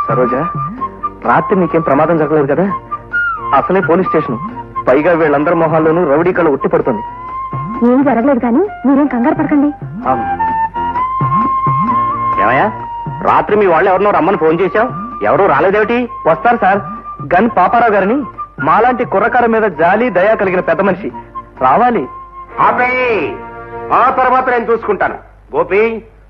సరోజ, రాత్రి నీకేం ప్రమాదం జరగలేదు కదా? అసలే పోలీస్ స్టేషన్, పైగా వీళ్ళందరి మొహాల్లోనూ రౌడీ కళ ఉట్టి పడుతుంది. ఏం జరగలేదు కానీ మీరేం కంగారు పడకండి. ఏమయ్యా, రాత్రి మీ వాళ్ళు ఎవరినో రమ్మని ఫోన్ చేశావు, ఎవరూ రాలేదేమిటి? వస్తారు సార్, గన్ పాపారావు గారిని, మాలాంటి కుర్రకార మీద జాలి దయా కలిగిన పెద్ద మనిషి, రావాలి. ఆ తర్వాత నేను చూసుకుంటాను. గోపి,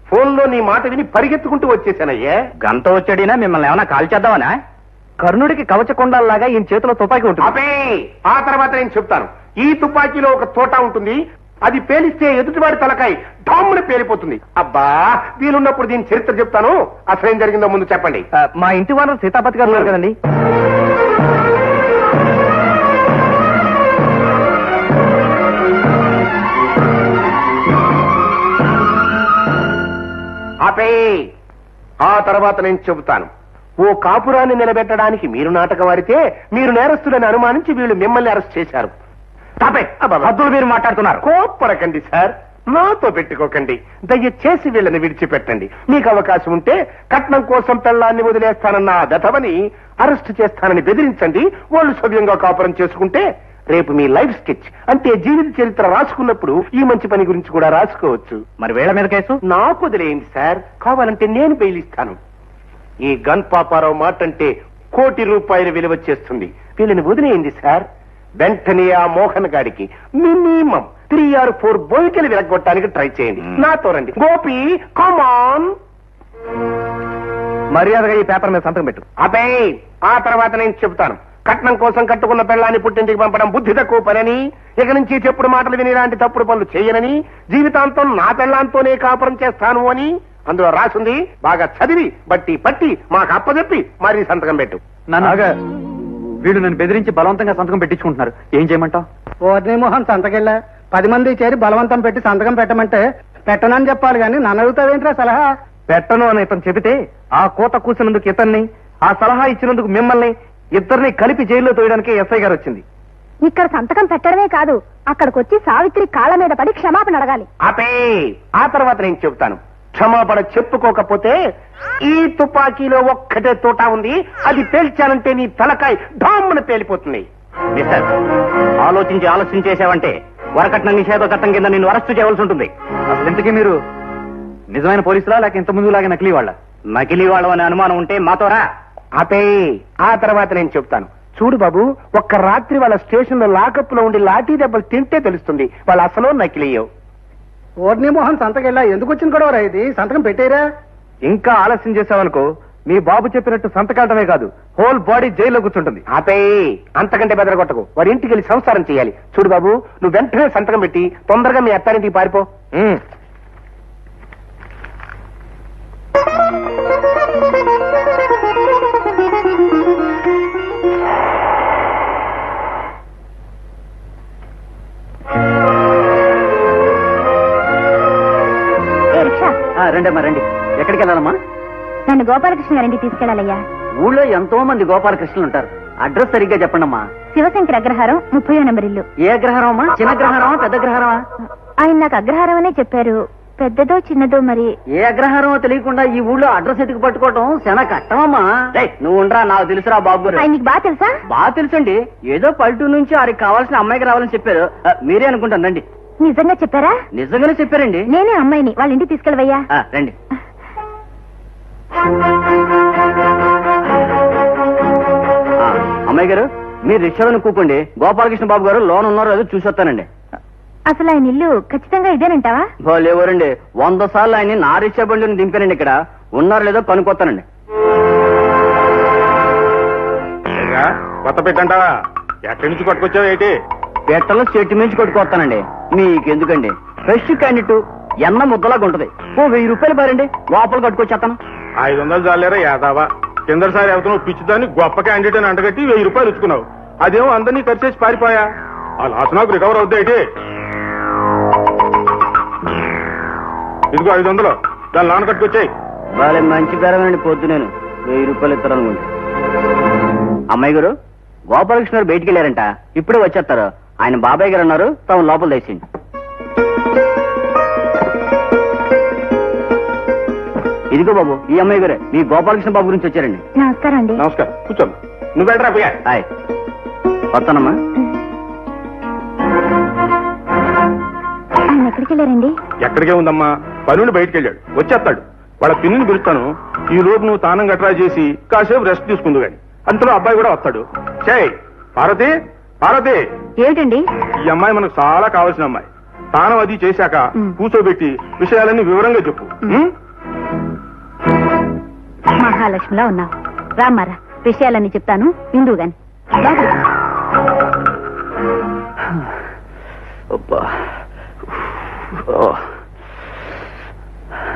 ఫోన్ లో నీ మాట విని పరిగెత్తుకుంటూ వచ్చేసానయ్యే. గంట వచ్చాడినా మిమ్మల్ని ఏమైనా కాల్ చేద్దామనా? కర్ణుడికి కవచకొండాల్లాగా ఈయన చేతిలో తుపాకీ ఉంటుంది. ఆ తర్వాత నేను చెప్తాను. ఈ తుపాకీలో ఒక తోట ఉంటుంది, అది పేలిస్తే ఎదుటివాడి తలకాయ డామ్ముని పేలిపోతుంది. అబ్బా, వీలున్నప్పుడు దీని చరిత్ర చెప్తాను. అసలేం జరిగిందో ముందు చెప్పండి. మా ఇంటి వాళ్ళు సీతాపతి గారు ఉన్నారు కదండి. ఆ తర్వాత నేను చెబుతాను. ఓ కాపురాన్ని నిలబెట్టడానికి మీరు నాటకం ఆడితే మీరు నేరస్తులని అనుమానించి వీళ్ళు మిమ్మల్ని అరెస్ట్ చేశారు. అబ్దుల్ మీరు మాట్లాడుతున్నారు. కోప్పడకండి సార్, నాతో పెట్టుకోకండి. దయచేసి వీళ్ళని విడిచిపెట్టండి. మీకు అవకాశం ఉంటే కట్నం కోసం పెళ్ళాన్ని వదిలేస్తానన్న ఆ దతవని అరెస్ట్ చేస్తానని బెదిరించండి. వాళ్ళు సవ్యంగా కాపురం చేసుకుంటే రేపు మీ లైఫ్ స్కెచ్ అంటే జీవిత చరిత్ర రాసుకున్నప్పుడు ఈ మంచి పని గురించి కూడా రాసుకోవచ్చు. మరి వీళ్ళ మీద కేసు నాకు వదిలేయండి సార్, కావాలంటే నేను బెయిల్ ఇస్తాను. ఈ గన్ పాపారావు మాట అంటే ₹1,00,00,000 విలువ చేస్తుంది. వీళ్ళని వదిలేయండి సార్. వెంటనే ఆ మోహన్ గాడికి మినిమం 3 or 4 బోయికలు విరగొట్టడానికి ట్రై చేయండి. నాతో రండి. గోపి, కమాన్. మర్యాదగా ఈ పేపర్ మీద సంతకం పెట్టు. ఆ తర్వాత నేను చెబుతాను. కట్నం కోసం కట్టుకున్న పెళ్ళాన్ని పుట్టింటికి పంపడం బుద్ధి తక్కువ పనని, ఇక నుంచి చెప్పుడు మాటలు విని ఇలాంటి తప్పుడు పనులు చేయనని, జీవితాంతం నా పెళ్ళాంతోనే కాపురం చేస్తాను అని అందులో రాసుంది. బాగా చదివి బట్టి పట్టి మాకు అప్పచెప్పి మరీ సంతకం పెట్టు. వీడు నన్ను బెదిరించి బలవంతంగా సంతకం పెట్టించుకుంటున్నారు. ఏం చేయమంటావు? ఓర్నిమోహన్ సంతకెళ్ళా 10 మంది చేరి బలవంతం పెట్టి సంతకం పెట్టమంటే పెట్టనని చెప్పాలి కానీ నన్ను అడుగుతావేంట్రా సలహా? పెట్టను అని ఇతను చెబితే ఆ కోత కూసినందుకు ఇతన్ని, ఆ సలహా ఇచ్చినందుకు మిమ్మల్ని ఇద్దరిని కలిపి జైల్లో తోయడానికి ఎస్ఐ గారు వచ్చింది. ఇక్కడ సంతకం పెట్టడమే కాదు, అక్కడికొచ్చి సావిత్రి కాళ్ళ మీద పడి క్షమాపణ అడగాలి. ఆ తర్వాత నేను చెబుతాను. క్షమాపణ చెప్పుకోకపోతే ఈ తుపాకీలో ఒక్కటే తోట ఉంది, అది పేల్చానంటే నీ తలకాయ డామ్మున పేలిపోతుంది. మిస్టర్, ఆలోచించి ఆలస్యం చేశావంటే వరకట్న నిషేధ చట్టం కింద నిన్ను అరెస్టు చేయవలసి ఉంటుంది. అసలు ఇంతకీ మీరు నిజమైన పోలీసులా లేక ఇంత ముందు లాగా నకిలీ వాళ్ళ? నకిలీ వాళ్ళ అనే అనుమానం ఉంటే మాతోరా. ఆ తర్వాత నేను చెప్తాను. చూడు బాబు, ఒక్క రాత్రి వాళ్ళ స్టేషన్ లో లాకప్ లో ఉండి లాఠీ దెబ్బలు తింటే తెలుస్తుంది వాళ్ళు అసలు నకిలీయో. ఓర్నిమోహన్ సంతకెళ్ళా ఎందుకు వచ్చిన గొడవరా ఇది? సంతకం పెట్టేరా? ఇంకా ఆలస్యం చేశావనుకో మీ బాబు చెప్పినట్టు సంతకాటమే కాదు, హోల్ బాడీ జైల్లో కూర్చుంటుంది. అంతకంటే బెదరగొట్టకు. వారి ఇంటికి వెళ్ళి సంసారం చేయాలి. చూడు బాబు, నువ్వు వెంటనే సంతకం పెట్టి తొందరగా మీ అత్తారింటికి పారిపో. రండమ్మా రండి. ఎక్కడికి వెళ్ళాలమ్మా? నన్ను గోపాలకృష్ణ గారింటికి తీసుకెళ్లాలయ్యా. ఊళ్ళో ఎంతో మంది గోపాలకృష్ణులు ఉంటారు. అడ్రస్ సరిగ్గా చెప్పండమ్మా. శివశంకర్ అగ్రహారం 30వ నెంబర్ ఇల్లు. ఏ అగ్రహారం అమ్మా? చిన్న అగ్రహారమా పెద్ద అగ్రహారమా? ఆయన నాకు అగ్రహారం అనే చెప్పారు. పెద్దదో చిన్నదో మరి. ఏ అగ్రహారమో తెలియకుండా ఈ ఊళ్ళో అడ్రస్ ఎతికి పట్టుకోవటం చాలా కష్టమమ్మా. నువ్వు ఉండరా, నాకు తెలుసురా బాబు. ఆయన నీకు బాగా తెలుసా? బాగా తెలుసండి. ఏదో పల్లెటూరు నుంచి వారికి కావాల్సిన అమ్మాయికి రావాలని చెప్పారు. మీరే అనుకుంటాను రండి. నిజంగా చెప్పారా? నిజంగానే చెప్పారండి. నేనే అమ్మాయిని వాళ్ళ ఇంటికి తీసుకెళ్ళవయ్యా. రండి. అమ్మాయి గారు, మీరు రిక్షాలో కూకోండి. గోపాలకృష్ణ బాబు గారు లోన్ ఉన్నారో అది చూసి వస్తానండి. అసలు ఆయన ఇల్లు ఖచ్చితంగా ఇదేనంటావా? లేవరండి, 100 సార్లు ఆయన్ని నా రిక్షా బండిని దింపానండి. ఇక్కడ ఉన్నారో లేదో కనుక్కొస్తానండి. కొత్త పెట్టంటావా? ఎక్కడి నుంచి పట్టుకొచ్చావు ఏంటి? పెట్టలో చెట్టు నుంచి కొట్టుకొస్తానండి. మీకెందుకండి, ఫ్రెష్ క్యాండిట్ ఎన్న ముద్దలాగా ఉంటది. ఓ 1000 రూపాయలు పారండి, లోపల కట్టుకొచ్చేస్తాను. 500 చాలేరా యాదావా? కిందసారి అవుతున్నావు పిచ్చిదాన్ని గొప్ప క్యాండిడేట్ అని అంటగట్టి 1000 రూపాయలు ఇచ్చుకున్నావు. అదేమో అందరినీ ఖర్చు చేసి పారిపోయా. ఆ లాస్ నాకు రికవర్ అవుద్ది అయితే. ఇదిగో 500, దాని నాన్న కట్టుకొచ్చాయి. వాళ్ళే మంచి బేరమేనండి. పొద్దు నేను 1000 రూపాయలు ఇస్తారనుకుంటా. అమ్మాయి గారు, గోపాలకృష్ణ గారు బయటికి వెళ్ళారంట, ఇప్పుడే వచ్చేస్తారు. ఆయన బాబాయ్ గారు అన్నారు, తాము లోపల తెచ్చింది. ఇదిగో బాబు, ఈ అమ్మాయి గారే మీ గోపాలకృష్ణ బాబు గురించి వచ్చారండి. నమస్కారం అండి. నమస్కారం, కూర్చోండి. నువ్వు వెళ్ళరా పోయా. హాయ్, వస్తానమ్మా. ఆయన ఎక్కడికి వెళ్ళారండి? ఎక్కడికే ఉందమ్మా, పనుని బయటికి వెళ్ళాడు, వచ్చేస్తాడు. వాళ్ళ పిన్నిని పిలుస్తాను, ఈ లోపు నువ్వు తానం గట్రా చేసి కాసేపు రెస్ట్ తీసుకుందు గాని. అంతలో అబ్బాయి కూడా వస్తాడు. చేయి పార్వతి, పార్వతి. ఏమిటండి? ఈ అమ్మాయి మనకు చాలా కావాల్సిన అమ్మాయి. తానం అది చేశాక కూర్చోబెట్టి విషయాలన్నీ వివరంగా చెప్పు. మహాలక్ష్మిలా ఉన్నావు. రామ్మారా, విషయాలన్నీ చెప్తాను, ఇందు గాని.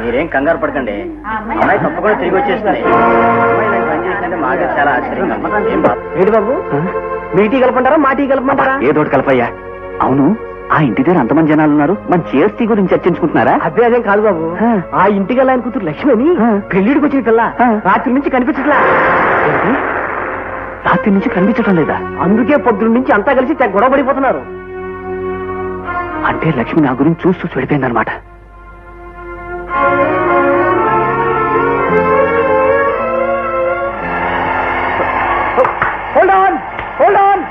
మీరేం కంగారు పడకండి, అమ్మాయి తప్పకుండా తిరిగి వచ్చేస్తుంది. మాకు చాలా ఆశ్చర్యంగా ఏంటి బాబు, మీ టీ కలపంటారా మా టీ కలపమంటారా? ఏదోటి కలపయ్యా. అవును, ఆ ఇంటి దగ్గర అంతమంది జనాలు ఉన్నారు, మన చేర్సీ గురించి చర్చించుకుంటున్నారా? అదే అదేం కాదు బాబు, ఆ ఇంటికి వెళ్ళాలని కూతురు లక్ష్మిని పెళ్లిడికి వచ్చిన పిల్ల రాత్రి నుంచి కనిపించట్లా. రాత్రి నుంచి కనిపించడం లేదా? అందుకే పొద్దున్న నుంచి అంతా కలిసి గొడవ పడిపోతున్నారు. అంటే లక్ష్మి నా గురించి చూసి వెళ్ళిపోయిందనమాట. Hold on, hold on,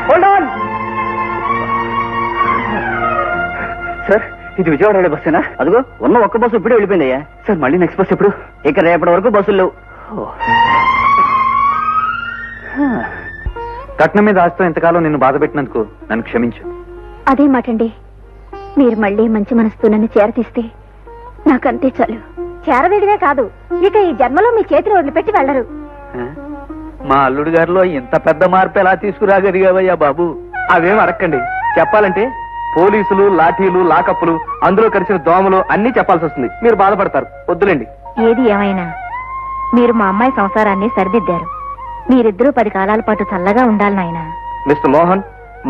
hold on. Sir, ఇది విజయవాడ వెళ్ళే బస్సేనా? అదిగో ఉన్న ఒక్క బస్సు ఇప్పుడే వెళ్ళిపోయిందయ్యా. సార్, మళ్ళీ నెక్స్ట్ బస్ ఎప్పుడు? ఇక రేపటి వరకు బస్సులు లేవు. కట్నం మీద ఆస్తో ఇంతకాలం నిన్ను బాధ పెట్టినందుకు నన్ను క్షమించు. అదే మాటండి, మీరు మళ్ళీ మంచి మనసుతో నన్ను చేరతీస్తే నాకంతే చాలు. చేరవేయడమే కాదు, ఇక ఈ జన్మలో మీ చేతిని వదిలిపెట్టి వెళ్ళరు. మా అల్లుడు గారిలో ఇంత పెద్ద మార్పు ఎలా తీసుకురాగలిగావయ్యా బాబు? అవేం అడక్కండి. చెప్పాలంటే పోలీసులు, లాఠీలు, లాకప్పులు, అందులో కలిసిన దోమలు అన్ని చెప్పాల్సి వస్తుంది. మీరు బాధపడతారు. వద్దులేండి. ఏది ఏమైనా మీరు మా అమ్మాయి సంసారాన్ని సరిదిద్దారు. మీరిద్దరూ 10 కాలాల పాటు చల్లగా ఉండాలి నాయనా. మిస్టర్ మోహన్,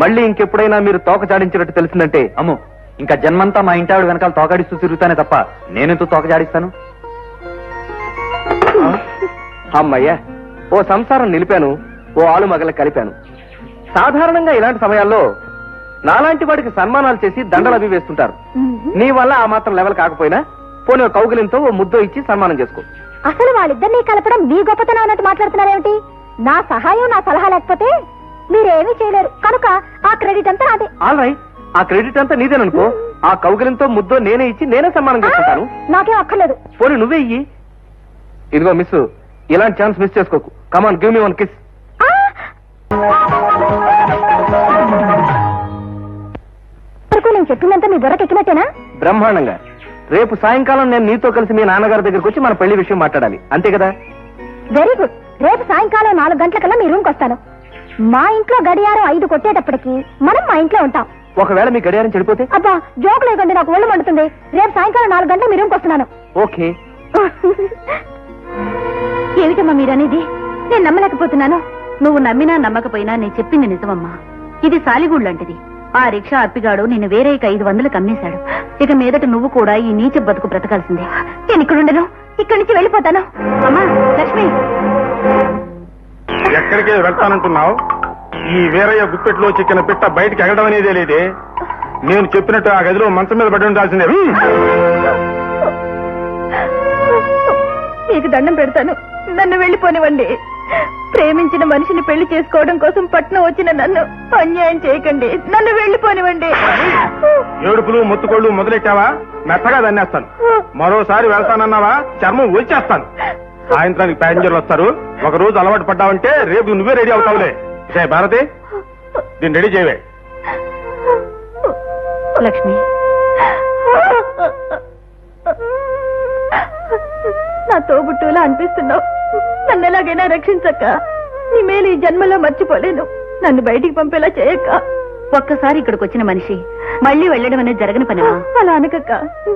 మళ్ళీ ఇంకెప్పుడైనా మీరు తోక జాడించినట్టు తెలిసిందంటే అమ్మో, ఇంకా జన్మంతా మా ఇంటి ఆవిడ వెనకాల తోకాడిస్తూ తిరుగుతానే తప్ప నేనెందుకు తోక జాడిస్తాను? అమ్మయ్యా, ఓ సంసారం నిలిపాను, ఓ ఆలు మగల కలిపాను. సాధారణంగా ఇలాంటి సమయాల్లో నాలాంటి వాడికి సన్మానాలు చేసి దండలు అవి వేస్తుంటారు. నీ వల్ల ఆ మాత్రం లెవెల్ కాకపోయినా పోనీ కౌగిలింతో ఓ ముద్దో ఇచ్చి సన్మానం చేసుకో. అసలు వాళ్ళిద్దరినీ కలపడం మీ గొప్పతనం అన్నట్టు మాట్లాడుతున్నారేమిటి? నా సహాయం, నా సలహా లేకపోతే మీరేమీ చేయలేరు. కనుక ఆ క్రెడిట్ అంతా నాదే. ఆల్ రైట్, ఆ క్రెడిట్ అంతా నీదేననుకో. ఆ కౌగిలింతో ముద్దో నేనే ఇచ్చి నేనే సన్మానం చేసుకుంటాను. నాకేం అక్కర్లేదు. పోనీ నువ్వే ఇయ్యి. ఇదిగో మిస్, ఇలాంటి ఛాన్స్ మిస్ చేసుకోకు. కమాన్, గివ్ మీ వన్ కిస్. నేను చెప్పిందంతా మీ బుర్రకెక్కినట్టేనా? బ్రహ్మాండంగా. రేపు సాయంకాలం నేను నీతో కలిసి మీ నాన్నగారి దగ్గరకు వచ్చి మన పెళ్లి విషయం మాట్లాడాలి, అంతే కదా? Very good. రేపు సాయంకాలం 4 గంటలకల్లా మీ రూమ్కి వస్తాను. మా ఇంట్లో గడియారం 5 కొట్టేటప్పటికి మనం మా ఇంట్లో ఉంటాం. ఒకవేళ మీ గడియారం చెడిపోతే? అబ్బా, జోక్ లేకండి, నాకు ఒళ్ళు మండుతుంది. రేపు సాయంకాలం 4 గంటలకు మీ రూమ్కి వస్తున్నాను. ఓకే. ఏమిటమ్మా మీరనేది? నేను నమ్మలేకపోతున్నాను. నువ్వు నమ్మినా నమ్మకపోయినా నేను చెప్పింది నిజమమ్మా. ఇది సాలిగూడు లాంటిది. ఆ రిక్షా అప్పిగాడు నిన్ను వేరే 500 అమ్మేశాడు. ఇక మీదట నువ్వు కూడా ఈ నీచ బతుకు బ్రతకాల్సిందే. నేను ఇక్కడ ఉండను, ఇక్కడి నుంచి వెళ్ళిపోతాను. అమ్మా లక్ష్మి, ఎక్కడికి వెళ్తానంటున్నావు? ఈ వీరయ్య గుప్పెట్లో చిక్కిన పిట్ట బయటికి ఎగడం అనేదే లేదే. నేను చెప్పినట్టు ఆ గదిలో మంచం మీద పడి ఉండాల్సిందే. మీకు దండం పెడతాను, నన్ను వెళ్ళిపోనివ్వండి. ప్రేమించిన మనిషిని పెళ్లి చేసుకోవడం కోసం పట్నం వచ్చిన నన్ను అన్యాయం చేయకండి. నన్ను వెళ్ళిపోనివ్వండి. ఏడుపులు మొత్తుకోళ్లు మొదలెట్టావా? మెత్తగా దన్నేస్తాను. మరోసారి వెళ్తానన్నావా చర్మం వచ్చేస్తాను. సాయంత్రానికి ప్యాసింజర్లు వస్తారు. ఒక రోజు అలవాటు పడ్డావంటే రేపు నువ్వే రెడీ అవుతావులే. భారతి, దీన్ని రెడీ చేయవే. లక్ష్మి, నా తోబుట్టులా అనిపిస్తున్నావు. నన్ను ఎలాగైనా రక్షించక్క. నీ మేలు ఈ జన్మలో మర్చిపోలేను. నన్ను బయటికి పంపేలా చేయక్క. ఒక్కసారి ఇక్కడికి వచ్చిన మనిషి మళ్ళీ వెళ్ళడం అనేది జరగని పనిమా. అలా అనకక్క,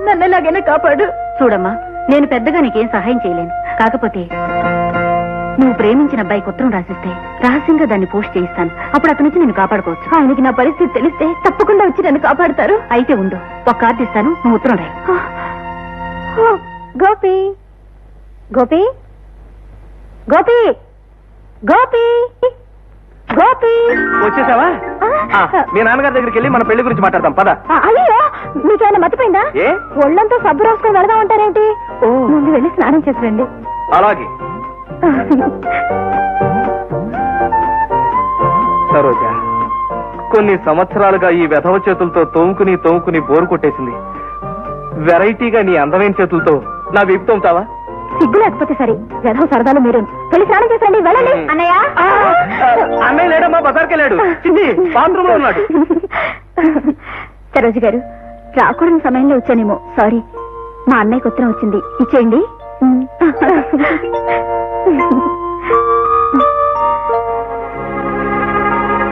నన్ను ఎలాగైనా కాపాడు. చూడమ్మా, నేను పెద్దగా నీకేం సహాయం చేయలేను. కాకపోతే నువ్వు ప్రేమించిన అబ్బాయికి ఉత్తరం రాసిస్తే రహస్యంగా దాన్ని పోస్ట్ చేయిస్తాను. అప్పుడు అతను వచ్చి నిన్ను కాపాడుకోవచ్చు. ఆయనకి నా పరిస్థితి తెలిస్తే తప్పకుండా వచ్చి నన్ను కాపాడుతారు. అయితే ఉండు, ఒక కార్డు ఇస్తాను, నువ్వు ఉత్తరం రాయి. గోపి, గోపి, గోపి, గోపి, గోపి. వచ్చేసావా? మీ నాన్నగారి దగ్గరికి వెళ్ళి మన పెళ్లి గురించి మాట్లాడదాం పద. అయ్యో మీకేమైనా మతిపోయిందా? ఏ? ఒళ్ళంతా సబ్బు రాసుకొని వెళదాం అంటారేంటి? ముందు వెళ్ళి స్నానం చేసి రండి. అలాగే. సరోజ, కొన్ని సంవత్సరాలుగా ఈ వెధవ చేతులతో తోముకుని బోరు కొట్టేసింది. వెరైటీగా నీ అందమైన చేతులతో నా వీపు తోముతావా? సిగ్గు లేకపోతే సరే, వెధవ సరదాలు మీరు వెళ్ళి స్నానం చేసండి. వెళ్ళండి అన్నయ్య. అన్నయ్య లేడమ్మా, బజార్కి వెళ్ళాడు. బాత్రూమ్ లో ఉన్నాడు. సరోజు గారు, రాకూడని సమయంలో వచ్చానేమో, సారీ. మా అన్నయ్యకి ఉత్తరం వచ్చింది, ఇచ్చేయండి.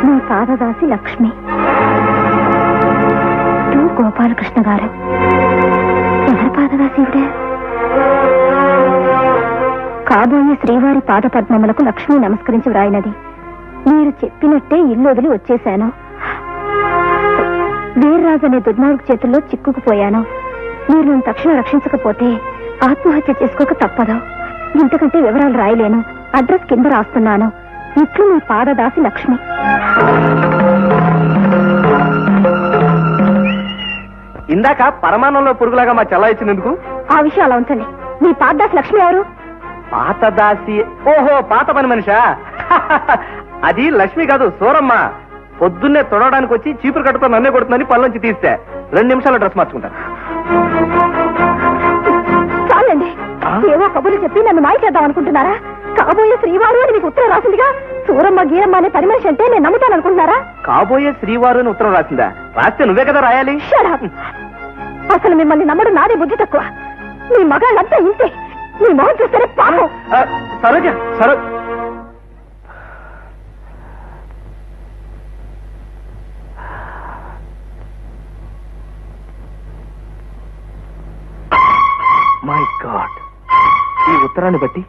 మీ పాదదాసి లక్ష్మి, టు గోపాలకృష్ణ గారు. ఎవరి పాదదాసి ఇవిడే? కాబోయే శ్రీవారి పాద పద్మములకు లక్ష్మి నమస్కరించి వ్రాయినది. మీరు చెప్పినట్టే ఇల్లు వదిలి వచ్చేశాను. వీర్రాజు అనే దుర్మార్గు చేతుల్లో చిక్కుకుపోయాను. మీరు నన్ను తక్షణం రక్షించకపోతే ఆత్మహత్య చేసుకోక తప్పదు. ఇంతకంటే వివరాలు రాయలేను. అడ్రస్ కింద రాస్తున్నాను. ఇట్లు మీ పాదదాసి లక్ష్మి. ఇందాక పరమాణంలో పురుగులాగా మా చెల్ల ఇచ్చినందుకు ఆ విషయం అలా ఉంచండి. మీ పాదదాసి లక్ష్మి ఎవరు? పాతదాసి. ఓహో, పాత పని మనిషా? అది లక్ష్మి కాదు, సూరమ్మ. పొద్దున్నే తొడవడానికి వచ్చి చీపురు కట్టుతో నన్నే కొడుతుందని పనులోంచి తీస్తే 2 నిమిషాల్లో డ్రెస్ మార్చుకుంటాను. చాలండి, ఏవో కబుర్లు చెప్పి నన్ను మాయ చేద్దాం అనుకుంటున్నారా? కాబోయే శ్రీవారు అని మీకు ఉత్తరం రాసిందిగా. సూరమ్మ గీరమ్మ అనే పని మనిషి అంటే నేను నమ్ముతాను అనుకుంటున్నారా? కాబోయే శ్రీవారు అని ఉత్తరం రాసిందా? రాస్తే నువ్వే కదా రాయాలి. Shut up. అసలు మిమ్మల్ని నమ్మడం నాదే బుద్ధి తక్కువ. మీ మగాళ్ళంతా ఇంతే. మీ మొహం చూస్తేనే పాపం. సరోజ, మై గాడ్, ఈ ఉత్తరాన్ని బట్టి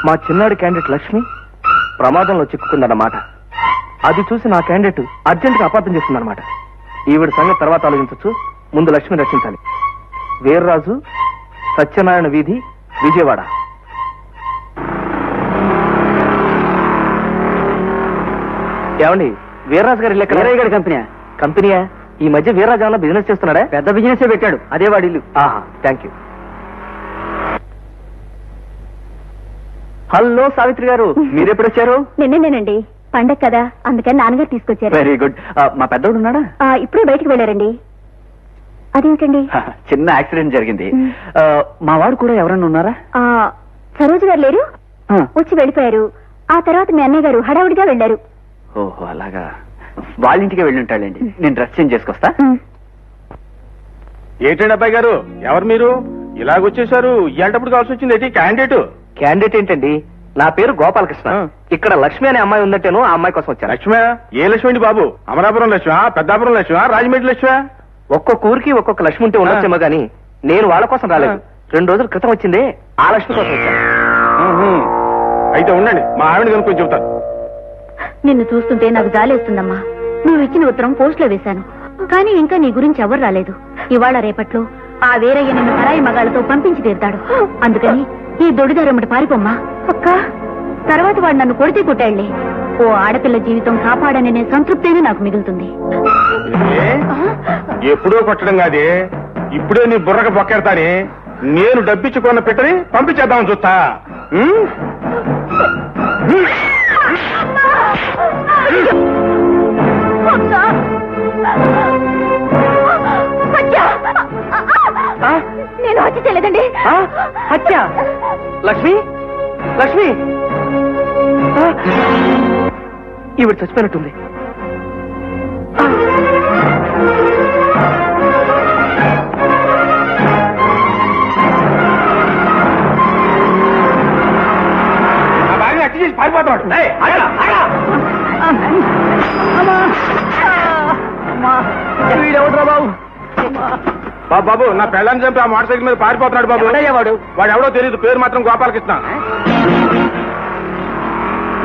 మా చిన్నాడు క్యాండిడేట్ లక్ష్మి ప్రమాదంలో చిక్కుకుందన్నమాట. అది చూసి నా క్యాండిడేట్ అర్జెంట్ గా అపార్థం చేస్తుందన్నమాట. ఈవిడ సంగతి తర్వాత ఆలోచించచ్చు. ముందు లక్ష్మిని రక్షించాలి. వీర్రాజు, సత్యనారాయణ వీధి, విజయవాడ. ఏమండి, వీర్రాజు గారి లెక్క వీరయ్య గారి కంపెనీయా? ఈ మధ్య వీర్రాజు ఏమన్నా బిజినెస్ చేస్తున్నాడా? పెద్ద బిజినెస్ పెట్టాడు, అదే వాడి ఇల్లు. ఆహా, థ్యాంక్ యూ. హలో సావిత్రి గారు, మీరెప్పుడు వచ్చారు? నిన్నేనండి, పండగ కదా, అందుకని నాన్నగారు తీసుకొచ్చారు. Very good. మా పెద్దోడు ఉన్నాడా? ఇప్పుడే బయటకు వెళ్ళారండి. అదేమిటండి? చిన్న యాక్సిడెంట్ జరిగింది. మా వాడు కూడా ఎవరన్నా ఉన్నారా? సరోజు గారు లేరు, వచ్చి వెళ్ళిపోయారు. ఆ తర్వాత మీ అన్నయ్య గారు హడావుడిగా వెళ్ళారు. ఓహో, అలాగా. వాళ్ళ ఇంటికి వెళ్ళి ఉంటాడండి. నేను డ్రెస్ చేంజ్ చేసుకొస్తా. ఏంటండి అబ్బాయి గారు, ఎవరు మీరు ఇలాగొచ్చేసారు? ఇలాంటప్పుడు కావాల్సి వచ్చింది ఏంటి? క్యాండిడేట్ ఏంటండి? నా పేరు గోపాలకృష్ణ. ఇక్కడ లక్ష్మి అనే అమ్మాయి ఉందంటేను ఆ అమ్మాయి కోసం వచ్చాను. లక్ష్మి? ఏ లక్ష్మి అండి బాబు? అమరాపురం లక్ష్మి, పెద్దాపురం లక్ష్మి, రాజమండ్రి లక్ష్మి? ఒక్కొక్క ఊరికి ఒక్కొక్క లక్ష్మి ఉంటే ఉండొచ్చేమో గానీ నేను వాళ్ళ కోసం రాలేదు. 2 రోజుల క్రితం వచ్చిందే ఆ లక్ష్మి కోసం వచ్చాను. అయితే ఉండండి, మా ఆవిడ కనుక్కొని చెబుతాను. నిన్ను చూస్తుంటే నాకు జాలేస్తుందమ్మా. నువ్వు ఇచ్చిన ఉత్తరం పోస్ట్ లో వేశాను, కానీ ఇంకా నీ గురించి ఎవరు రాలేదు. ఇవాళ రేపట్లో ఆ వీరయ్య నిన్ను పరాయి మగాళ్ళతో పంపించి తీరుతాడు. అందుకని ఈ దొడిదారమ్మటి పారిపోమ్మా. అక్క, తర్వాత వాడు నన్ను కొడితే కొట్టాళ్లే. ఓ ఆడపిల్ల జీవితం కాపాడనే సంతృప్తేనే నాకు మిగులుతుంది. ఎప్పుడో కొట్టడం కాదే, ఇప్పుడే నీ బుర్రకు బొక్కెడతాని. నేను డబ్బిచ్చుకున్న పెట్టని పంపించేద్దామని చూస్తా. నేను హత్య చేయలేదండి. హత్య? లక్ష్మి, లక్ష్మి, ఈవిడ చచ్చిపోయినట్టుంది. హత్య చేసి పారిపోతాడు. వీడెవడ్రా బాబు? బాబు, నా పెళ్ళాన్ని చంపి ఆ మోటార్ సైకిల్ మీద పారిపోతున్నాడు బాబు. వాడు వాడు ఎవడో తెలియదు, పేరు మాత్రం గోపాలకృష్ణ.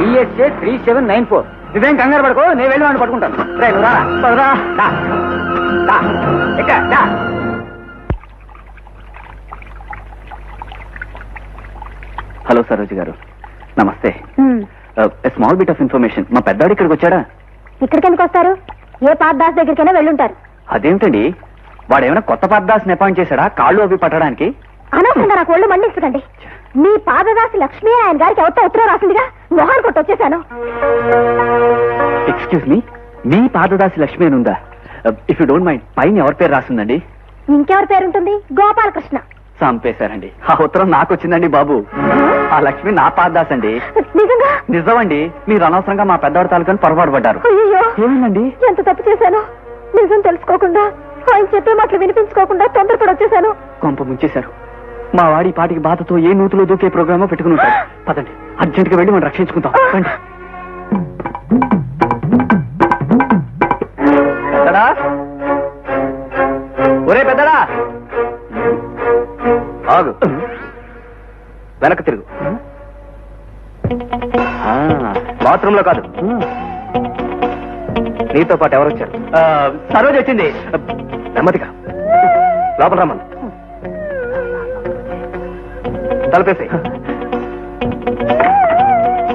ESA 3794. నువ్వేం కంగారు పడుకో, నేను వెళ్ళి వాడిని పట్టుకుంటాను. హలో సరోజి గారు, నమస్తే. Small bit of information. మా పెద్దాడు ఇక్కడికి వచ్చాడా? ఇక్కడికి ఎందుకు వస్తారు? ఏ పాదదాస్ దగ్గరికైనా వెళ్ళుంటారు. అదేమిటండి, వాడేమైనా కొత్త పద్దాసిని అపాయింట్ చేశాడా కాళ్ళు అవి పట్టడానికి? అనవసరంగా నాకు ఒళ్ళు మండించకండి. మీ పాదదాసి లక్ష్మి ఆయన గారికి ఎవరితో ఉత్తరం రాసిందిగా మొహాన్ కొట్టి వచ్చేసాను. ఎక్స్క్యూజ్ మీ, మీ పాదదాసి లక్ష్మి అని ఉందా? ఇఫ్ యూ డోంట్ మైండ్, పైన ఎవరి పేరు రాసిందండి? ఇంకెవరి పేరుంటుంది? గోపాలకృష్ణ. చంపేశారండి. ఆ ఉత్తరం నాకు వచ్చిందండి బాబు. ఆ లక్ష్మి నా పాదదాస్ అండి. నిజంగా? నిజమండి. మీరు అనవసరంగా మా పెద్దవాడి తాలూకాని పొరపాటు పడ్డారు. అయ్యో, ఏమైందండి? ఎంత తప్పు చేశాను. నిజం తెలుసుకోకుండా, ఆయన చెప్పే మాటలు వినిపించుకోకుండా తొందరపడి వచ్చేసాను. కొంప ముంచేశారు. మా వాడి పాటికి బాధతో ఏ నూతులో దూకే ప్రోగ్రామో పెట్టుకుని ఉంటారు. పదండి, అర్జెంట్ గా వెళ్ళి మనం రక్షించుకుందాం. రండి. పెద్దడా, ఒరే పెద్దడా, ఆగు, వెనక్కి తిరుగు. బాత్రూమ్ లో కాదు, నీతో పాటు ఎవరు వచ్చారు? సరోజ్ వచ్చింది. నెమ్మదిగా లోపల రమ్మని. తలపేసి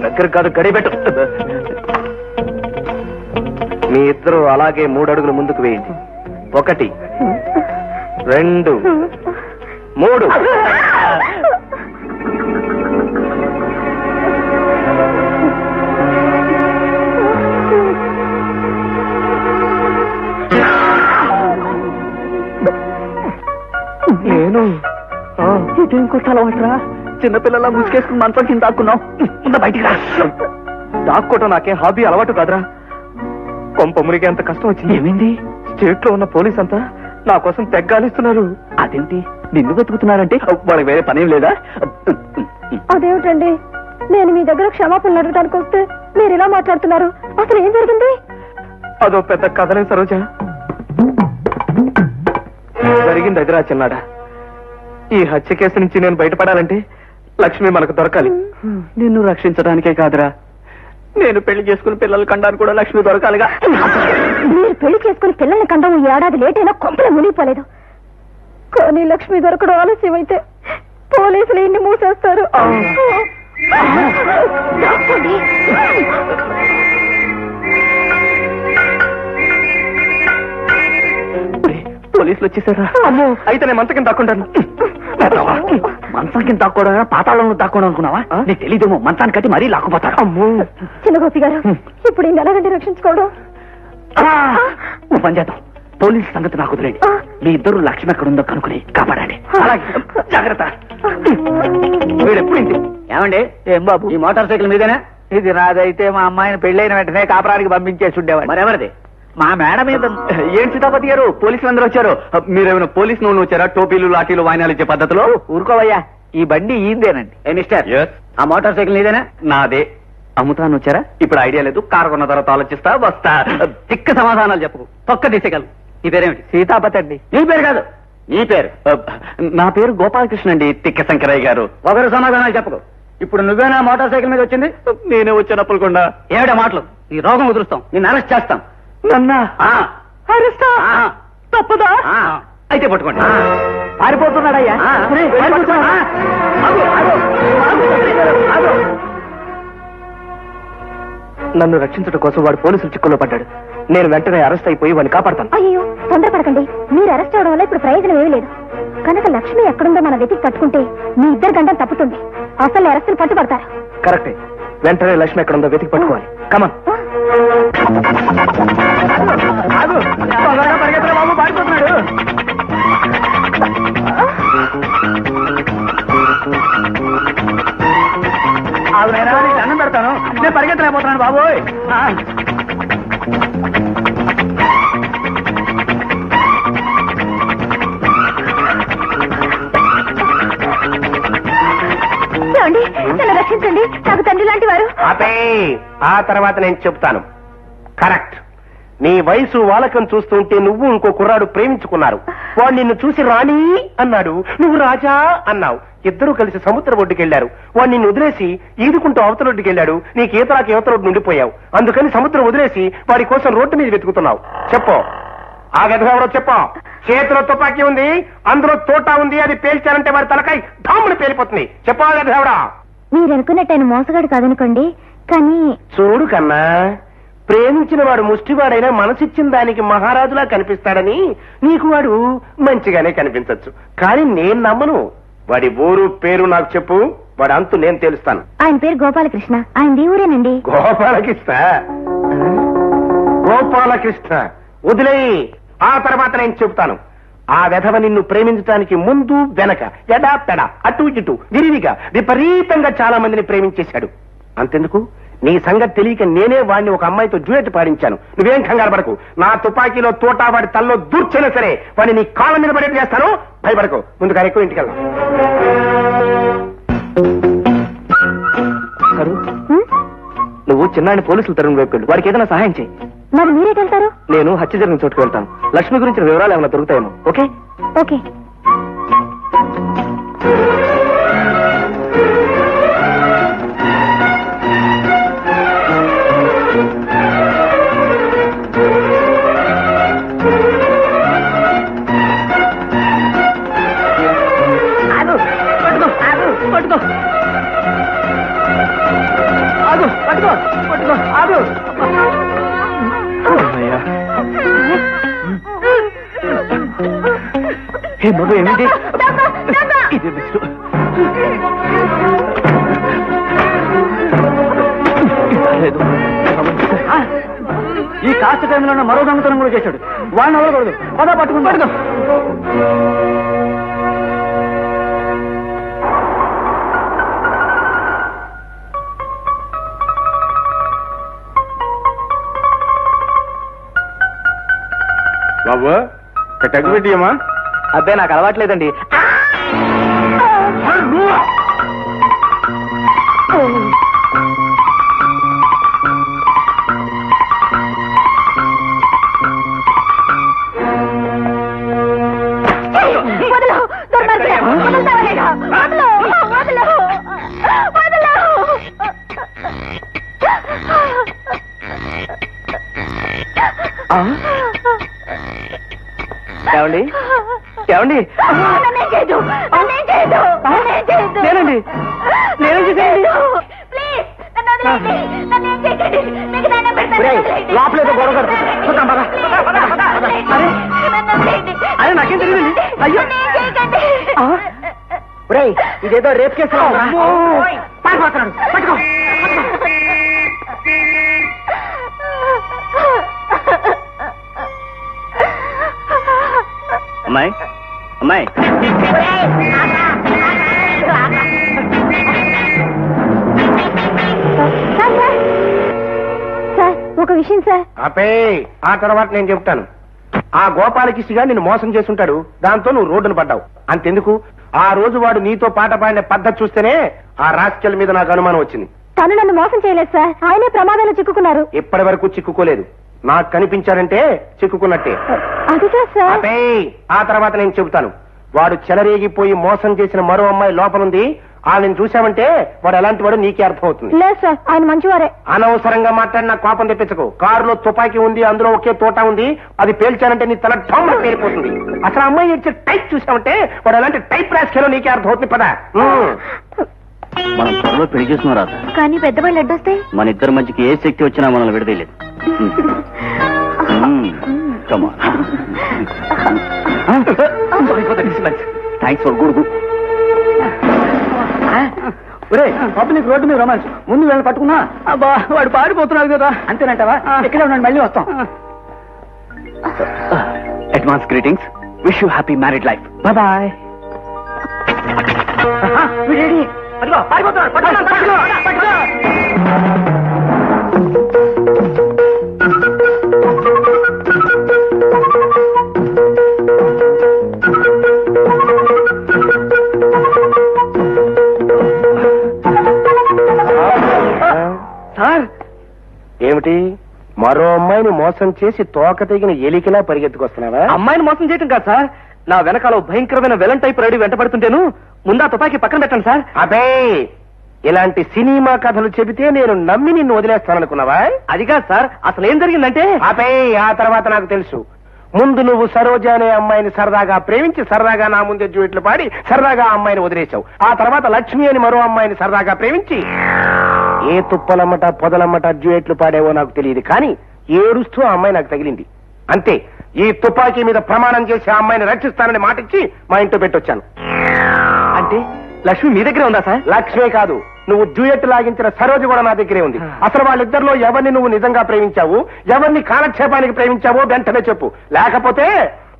దగ్గర కాదు, గడి పెట్టు. మీ ఇద్దరు అలాగే 3 అడుగులు ముందుకు వేయండి. 1, 2, 3. నేను ఇదేం కొట్టాలవట్రా? చిన్నపిల్లలా ముసుకేసుకుని మంచం కింద దాక్కున్నావు. బయటికి రా. దాక్కోవటం నాకేం హాబీ, అలవాటు కాదురా. కొంప మునిగే అంత కష్టం వచ్చింది. ఏమైంది? స్టేట్ లో ఉన్న పోలీస్ అంతా నా కోసం తెగ్గాలిస్తున్నారు. అదేంటి నిన్ను వెతుకుతున్నారంటే వాళ్ళకి వేరే పనేం లేదా? అదేమిటండి, నేను మీ దగ్గర క్షమాపణలు అడగడానికి వస్తే మీరు ఇలా మాట్లాడుతున్నారు. అసలు ఏం జరిగింది? అదో పెద్ద కథనే సరోజ. జరిగింది అదిరా చిన్నాడా. ఈ హత్య కేసు నుంచి నేను బయటపడాలంటే లక్ష్మి మనకు దొరకాలి. నిన్ను రక్షించడానికే కాదురా, నేను పెళ్లి చేసుకుని పిల్లలు కండానికి కూడా లక్ష్మి దొరకాలిగా. మీరు పెళ్లి చేసుకుని పిల్లల్ని కండం ఈ ఏడాది లేట్ అయినా కొంపలు మునిగిపోలేదు. కానీ లక్ష్మి దొరకడం ఆలస్యం అయితే పోలీసులు ఇన్ని మూసేస్తారు. దాక్కోండి. పోలీసులు వచ్చేసారా? అమ్మో, అయితే నేను మంచం కింద దాక్కుంటాను. మంచం కింద దాక్కోవడం, పాతాళంలో దాక్కోవడం అనుకున్నావా? నీకు తెలీదేమో, మంచాన్ని కట్టి మరీ లాక్కుపోతారు. అమ్మో, చిన్న గోపి గారు, ఇప్పుడు ఈయన ఎలాగంటే రక్షించుకోవడం? ఓ పని చేద్దాం, పోలీసు సంగతి నాకు వదిలేండి. మీ ఇద్దరు లక్ష్మి ఎక్కడుందో కనుక్కుని కాపాడండి. అలాగే, జాగ్రత్త. వీడెప్పుడు ఇంటి ఏమండి? ఏం బాబు, ఈ మోటార్ సైకిల్ మీదేనా? ఇది నాదైతే మా అమ్మాయిని పెళ్ళైన వెంటనే కాపురానికి పంపించేసి ఉండేవాడు. మరెవరిది? మా మేడం మీద. ఏం సీతాపతి గారు, పోలీసులు అందరూ వచ్చారు. మీరేమైనా పోలీసు నోళ్ళు వచ్చారా? టోపీలు, లాఠీలు, వాయినాలు ఇచ్చే పద్ధతిలో? ఊరుకోవయ్యా, ఈ బండి ఈందేనండి. ఏ మిస్టర్, ఆ మోటార్ సైకిల్ నీదేనా? నాదే. అమ్ముతాను వచ్చారా? ఇప్పుడు ఐడియా లేదు, కారు కొన్న తర్వాత ఆలోచిస్తా, వస్తా. తిక్క సమాధానాలు చెప్పు, తొక్క తీసేయగలరు. నీ పేరేమిటి? సీతాపతి అండి. నీ పేరు కాదు, నీ పేరు. నా పేరు గోపాలకృష్ణ అండి. తిక్క శంకరయ్య గారు. ఒకరు సమాధానాలు చెప్పకు. ఇప్పుడు నువ్వేనా మోటార్ సైకిల్ మీద వచ్చింది? నేనే వచ్చానప్పుడు కొండ. ఏమిటా మాటలు? నీ రోగం వదులుస్తాం, నిన్ను అరెస్ట్ చేస్తాం. నన్నా అరెస్టా? తప్పదా? అయితే పట్టుకోండి. పారిపోతున్నాడయ్యా. నన్ను రక్షించడం కోసం వాడు పోలీసులు చిక్కుల్లో పడ్డాడు. నేను వెంటనే అరెస్ట్ అయిపోయి వాడిని కాపాడతాను. అయ్యో, తొందరపడకండి. మీరు అరెస్ట్ అవడం వల్ల ఇప్పుడు ప్రయోజనం ఏమీ లేదు. కనుక లక్ష్మి ఎక్కడుందో మన వెతికి కట్టుకుంటే మీ ఇద్దరు గంటలు తప్పుతుంది. అసలు అరెస్టులు పట్టుబడతారు. కరెక్టే, వెంటనే లక్ష్మి ఎక్కడుందో వెతికి పట్టుకోవాలి. కమన్. బాబు పారిపోతున్నాడు. అన్నం పెడతాను, నేను పరిగెత్తలేకపోతున్నాను బాబోయ్. నన్ను రక్షించండి, నాకు తండ్రి లాంటి వారు. అదే ఆ తర్వాత నేను చెప్తాను. కరెక్ట్, నీ వయసు వాలకం చూస్తుంటే నువ్వు ఇంకో కుర్రాడు ప్రేమించుకున్నారు. వాడు నిన్ను చూసి రాణి అన్నాడు, నువ్వు రాజా అన్నావు. ఇద్దరూ కలిసి సముద్రం ఒడ్డుకెళ్లారు. వాడు నిన్ను వదిలేసి ఈదుకుంటూ అవతలొడ్డుకెళ్లాడు. నీకు ఈతరాకి యువతలొడ్డు నుండిపోయావు. అందుకని సముద్రం వదిలేసి వాడి కోసం రోడ్డు మీద వెతుకుతున్నావు. చెప్పు, ఆ గెదవెవరో చెప్పు. చేతిలో తుపాకీ ఉంది, అందులో తోటా ఉంది. అది పేల్చారంటే వాడి తలకాయ ధాముని పేలిపోతుంది. చెప్పు, ఆ గెదవెవరా? మీరు అనుకున్నట్టు ఆయన మోసగాడు కాదనుకోండి, కానీ చూడు కన్నా, ప్రేమించిన వాడు ముష్టివాడైనా మనసిచ్చిన దానికి మహారాజులా కనిపిస్తాడని నీకు వాడు మంచిగానే కనిపించొచ్చు, కానీ నేను నమ్మను. వాడి ఊరు పేరు నాకు చెప్పు, వాడి అంతు నేను తెలుస్తాను. ఆయన పేరు గోపాలకృష్ణ, ఆయన ఊరేనండి. గోపాలకృష్ణ గోపాలకృష్ణ వదిలేయి, ఆ తర్వాత నేను చెప్తాను. ఆ వెధవ నిన్ను ప్రేమించడానికి ముందు వెనక ఎడా పెడ అటు ఇటు విరివిగా విపరీతంగా చాలా మందిని ప్రేమించేశాడు. అంతెందుకు, నీ సంగతి తెలియక నేనే వాడిని ఒక అమ్మాయితో డ్యూయెట్ పాడించాను. నువ్వేం కంగారు పడకు, నా తుపాకీలో తోటా వాడి తల్లో దూర్చైనా సరే వాడిని నీ కాళ్ళ మీద పడేట్టు చేస్తాను. భయపడకు, ముందు ఎక్కువ ఇంటికి వెళ్దాం. నువ్వు చిన్నాన్ని పోలీసులు తరుణ్ వైపు వాడికి ఏదైనా సహాయం చేయి. మరి మీరేటెళ్తారు? నేను హత్య జరిగిన చోటుకు వెళ్తాను. లక్ష్మి గురించిన వివరాలు ఏమైనా దొరుకుతాయేమో. Okay okay. ఏమిటి ఇది? ఈ కాస్త టైంలో మరో దొంగతనం కూడా చేశాడు. వాడిని అవ్వకూడదు. పదా పట్టుకుని పట్టుకో. బాబు పెట్టమ్మా. అబ్బాయి నాకు అలవాట్లేదండి. ఏమండి ఏమండి నేనండి నేనేం చేసేయండి. లోపలేదో గొడవ అరే నాకేం తెలియదండి. అయ్యో ఇదేదో రేప్ కేసు. పట్టుకో. అమ్మాయి అమ్మాయి సార్, ఒక విషయం సార్. ఆపే, ఆ తర్వాత నేను చెప్తాను. ఆ గోపాలకృష్ణగా నిన్ను మోసం చేసుంటాడు, దాంతో నువ్వు రోడ్డును పడ్డావు. అంతెందుకు, ఆ రోజు వాడు నీతో పాట పాడిన పద్ధతి చూస్తేనే ఆ రాస్కెల్ మీద నాకు అనుమానం వచ్చింది. తను నన్ను మోసం చేయలేదు సార్, ఆయనే ప్రమాదంలో చిక్కుకున్నారు. ఇప్పటి వరకు చిక్కుకోలేదు. నాకు కనిపించాడంటే చిక్కుకున్నట్టే. అదిగా సార్. ఆపే, ఆ తర్వాత నేను చెబుతాను. వాడు చెలరేగిపోయి మోసం చేసిన మరో అమ్మాయి లోపలుంది. ఆమెను చూశావంటే వాడు ఎలాంటి వాడు నీకే అర్థమవుతుంది. లేదు సార్, ఆయన మంచివారే. అనవసరంగా మాట్లాడి నాకు కోపం తెప్పించకు. కారులో తుపాకీ ఉంది, అందులో ఒకే తోట ఉంది. అది పేల్చానంటే నీ తల ఢమ్మ పేరిపోతుంది. అసలు అమ్మాయి ఇచ్చే టైప్ చూసావంటే వాడు ఎలాంటి టైప్ రాసుకెలో నీకే అర్థమవుతుంది. పదా మనం త్వరలో పెళ్లి చేస్తున్నాం రాదా? కానీ పెద్దవాళ్ళు అడ్డొస్తే మన ఇద్దరి మధ్యకి ఏ శక్తి వచ్చినా మనల్ని విడదీయలేదు. Thanks for good. Public road మీద రొమాన్స్. ముందు వీళ్ళని పట్టుకున్నా అబ్బా వాడు పారిపోతున్నాడు కదా. అంతేనంటావా? ఎక్కడ ఉన్నాడు, మళ్ళీ వస్తాం. Advance greetings. Wish you happy married life. Bye bye. Sir, ఏమిటి మరో అమ్మాయిని మోసం చేసి తోక తెగిన ఎలికిలా పరిగెత్తుకొస్తున్నావా? అమ్మాయిని మోసం చేయటం కాదు సార్, నా వెనకాల భయంకరమైన వెలన్ టైప్ రెడీ వెంట పడుతుంటేను ముందా తుపాకీ పక్కన పెట్టండి సార్. అబే, ఇలాంటి సినిమా కథలు చెబితే నేను నమ్మి నిన్ను వదిలేస్తాననుకున్నావా? అది కాదు సార్, అసలు ఏం జరిగిందంటే. అబే, ఆ తర్వాత నాకు తెలుసు. ముందు నువ్వు సరోజ అనే అమ్మాయిని సరదాగా ప్రేమించి సరదాగా నా ముందే డ్యూయెట్లు పాడి సరదాగా ఆ అమ్మాయిని వదిలేశావు. ఆ తర్వాత లక్ష్మి అని మరో అమ్మాయిని సరదాగా ప్రేమించి ఏ తుప్పలమ్మట పొదలమ్మట డ్యూయెట్లు పాడేవో నాకు తెలియదు, కానీ ఏడుస్తూ ఆ అమ్మాయి నాకు తగిలింది అంతే. ఈ తుపాకీ మీద ప్రమాణం చేసి ఆ అమ్మాయిని రక్షిస్తానని మాటిచ్చి మా ఇంట్లో పెట్టొచ్చాను. అంటే లక్ష్మి మీ దగ్గరే ఉందా సార్? లక్ష్మే కాదు, నువ్వు డ్యూయెట్ లాగించిన సరోజ కూడా నా దగ్గరే ఉంది. అసలు వాళ్ళిద్దరిలో ఎవరిని నువ్వు నిజంగా ప్రేమించావు, ఎవరిని కాలక్షేపానికి ప్రేమించావో వెంటనే చెప్పు. లేకపోతే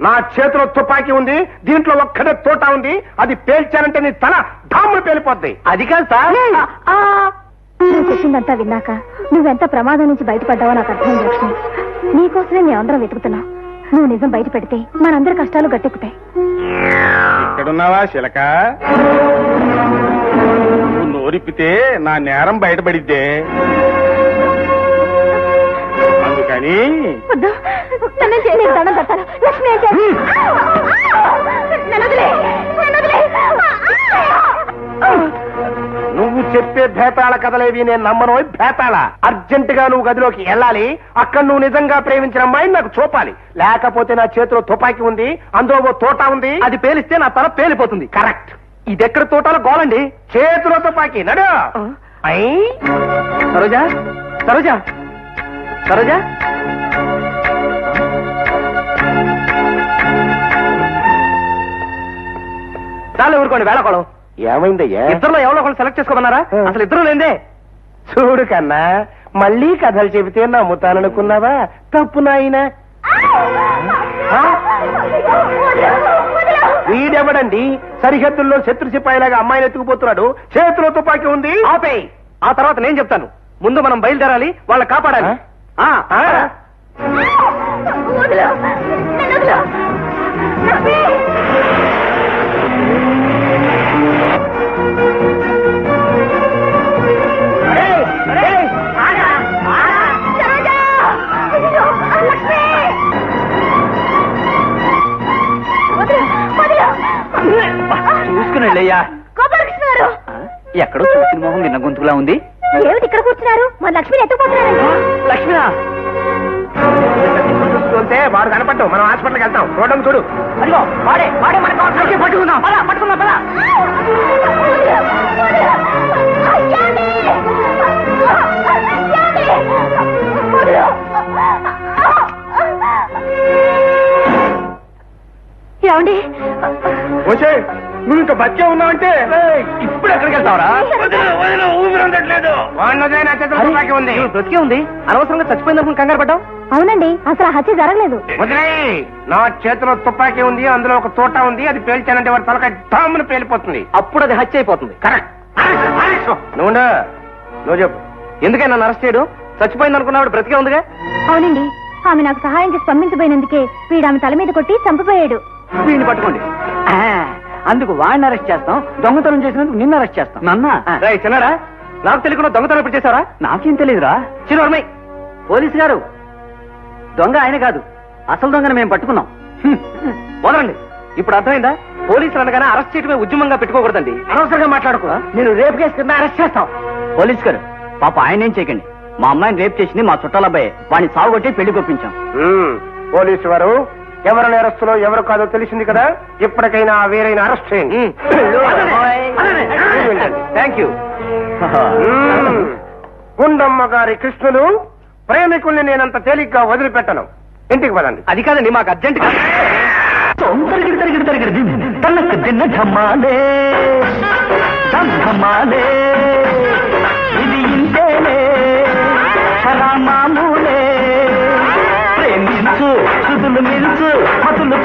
నా చేతిలో తుపాకీ ఉంది, దీంట్లో ఒక్కడే తోట ఉంది, అది పేల్చానంటే నీ తల ధాములు పేలిపోద్ది. అది కాదు సార్. నువ్వు చెప్పిందంతా విన్నాక నువ్వెంత ప్రమాదం నుంచి బయటపడ్డావో నాకు అర్థమైంది లక్ష్మి. నీకోసమే మేమందరం వెతుకుతున్నాం. నువ్వు నిజం బయట పెడితే మనందరి కష్టాలు గట్టెక్కుతాయి. ఇక్కడున్నావా శిలక? నువ్వు నోరిప్పితే నా నేరం బయటపడిద్దే, అందుకని వద్దు, నీకు దండం పెడతాను. లక్ష్మి ఏం చేయాలి? నన్ను వదిలేయ్, నన్ను వదిలేయ్. నువ్వు చెప్పే భేతాళ కథలేవి నేను నమ్మను. భేతాళ, అర్జెంట్ గా నువ్వు గదిలోకి వెళ్ళాలి. అక్కడ నువ్వు నిజంగా ప్రేమించిన అమ్మాయిని నాకు చూపాలి. లేకపోతే నా చేతిలో తుపాకీ ఉంది, అందులో ఓ తోట ఉంది, అది పేలిస్తే నా తల పేలిపోతుంది. కరెక్ట్. ఇది ఎక్కడ తోటాలో గోలండి. చేతిలో తుపాకీ, నడు. సరోజా, సరోజా, సరోజా. చాలు ఊరుకోండి, వేళకోళం. ఏమైందయ్యా? ఇద్దరులో ఎవరో ఒకళ్ళు సెలెక్ట్ చేసుకోమన్నారా? అసలు ఇద్దరు లేదే. చూడు కన్నా, మళ్ళీ కథలు చెబితే నమ్ముతాననుకున్నావా? తప్పు నాయనా. వీడెవడండి సరిహద్దుల్లో శత్రు సిపాయిలాగా అమ్మాయిని ఎత్తుకుపోతున్నాడు, చేతిలో తుపాకీ ఉంది? ఆపేయ్, ఆ తర్వాత నేను చెప్తాను. ముందు మనం బయలుదేరాలి, వాళ్ళని కాపాడాలి. చూసుకుని వెళ్ళయ్యా. ఎక్కడో చూసిన మొహం విన్న గొంతులా ఉంది. ఏమిటి ఇక్కడ కూర్చున్నారు? మన లక్ష్మిని ఎత్తుకుపోతున్నారండి. లక్ష్మినా? చూస్తుంటే వాడు కనపడ్డు. మనం హాస్పిటల్కి వెళ్తాం. చూడడం చూడు. అదిగో వాడే, వాడే మనకు పట్టుకుందాం. పట్టుకుందాం, పద. ఏమండి? వచ్చే, నువ్వు ఇంకా బతికే ఉన్నావంటే ఇప్పుడు ఎక్కడికి వెళ్తావరా? ఊపిరందట్లేదు. ఉంది, బ్రతికే ఉంది. అనవసరంగా చచ్చిపోయిందనుకుని కంగారు పడ్డావు. అవునండి, అసలు ఆ హత్య జరగలేదు. వదిలేయ్. నా చేతిలో తుపాకీ ఉంది, అందులో ఒక తోట ఉంది, అది పేల్చానంటే వాడి తలకాయ డామును పేలిపోతుంది. అప్పుడు అది హత్య అయిపోతుంది. కరెక్ట్. నువ్వు చెప్పు. ఎందుకని నన్ను అరెస్ట్ చేయడం? చచ్చిపోయింది అనుకున్నాడు, బ్రతికే ఉందిగా. అవునండి, ఆమె నాకు సహాయం చేసి పంపించబోయినందుకే వీడు ఆమె తల మీద కొట్టి చంపిపోయాడు. వీడిని పట్టుకోండి. అందుకు వాడిని అరెస్ట్ చేస్తాం, దొంగతనం చేసినందుకు నిన్ను అరెస్ట్ చేస్తాం. నన్నా చిన్నారా, నాకు తెలియకుండా దొంగతనం ఎప్పుడు చేశారా? నాకేం తెలియదురా. చిన్నోర్మై, పోలీసు గారు, దొంగ ఆయన కాదు, అసలు దొంగను మేము పట్టుకున్నాం. వదలండి. ఇప్పుడు అర్థమైందా? పోలీసులు అనగానే అరెస్ట్ చేయడమే ఉద్యమంగా పెట్టుకోకూడదండి. అనవసరంగా మాట్లాడుకో. నేను రేపు కేసు కింద అరెస్ట్ చేస్తాం. పోలీసు గారు, పాప ఆయన ఏం చేయకండి. మా అమ్మాయిని రేపు చేసింది మా చుట్టాల అబ్బాయి. వాడిని సాగుకొట్టి పెళ్లి కొప్పించాం. పోలీసు వారు ఎవరు నేరస్తులో ఎవరు కాదో తెలిసింది కదా, ఇప్పటికైనా వేరైనా అరెస్ట్ చేయండి. Thank you. గుండమ్మ గారి కృష్ణులు ప్రేమికుల్ని నేనంత తేలిగ్గా వదిలిపెట్టను. ఇంటికి పదండి. అది కాదండి, మాకు అర్జెంట్ గా. ఇది ఇంతేనే మామూలే. ప్రేమించు, సుదులు మిల్చు, మతులు